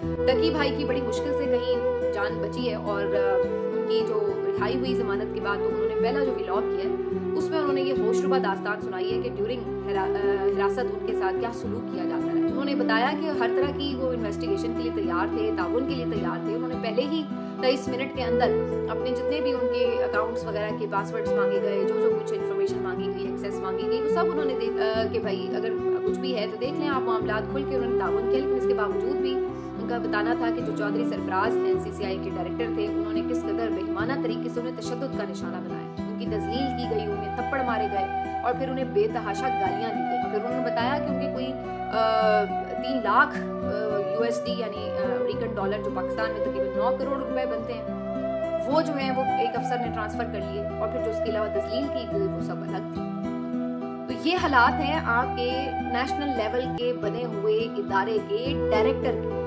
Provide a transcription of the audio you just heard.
टकी भाई की बड़ी मुश्किल से कहीं जान बची है और उनकी जो रिहाई हुई जमानत के बाद तो उन्होंने पहला जो व्लॉग किया है उसमें उन्होंने ये होशरुबा दास्तान सुनाई है कि ड्यूरिंग हिरासत उनके साथ क्या सलूक किया जाता है। उन्होंने बताया कि हर तरह की वो इन्वेस्टिगेशन के लिए तैयार थे, ताउन के लिए तैयार थे। उन्होंने पहले ही 23 मिनट के अंदर अपने जितने भी उनके अकाउंट्स वगैरह के पासवर्ड्स मांगे गए, जो जो कुछ इन्फॉर्मेशन मांगी गई, एक्सेस मांगी गई, वो सब उन्होंने कि भाई अगर कुछ भी है तो देख लें आप, मामला खुल के उन्होंने ताउन किया। लेकिन इसके बावजूद भी उनका बताना था कि जो चौधरी सरफराज NCCI के डायरेक्टर थे उन्होंने किस कदर बेईमाना तरीके से उन्हें तशद्दुद का निशाना बनाया, उनकी तजलील की गई, उन्हें थप्पड़ मारे गए और फिर उन्हें बेतहाशा गालियां दी गई। फिर उन्होंने बताया कि उनके कोई 3 लाख USD यानी अमेरिकन डॉलर जो पाकिस्तान में तकरीबन 9 करोड़ रुपए बनते हैं वो जो है वो एक अफसर ने ट्रांसफ़र कर लिए और फिर जो उसके अलावा तजलील की गई वो सब अलग थी। तो ये हालात हैं आपके नेशनल लेवल के बने हुए इदारे के डायरेक्टर के।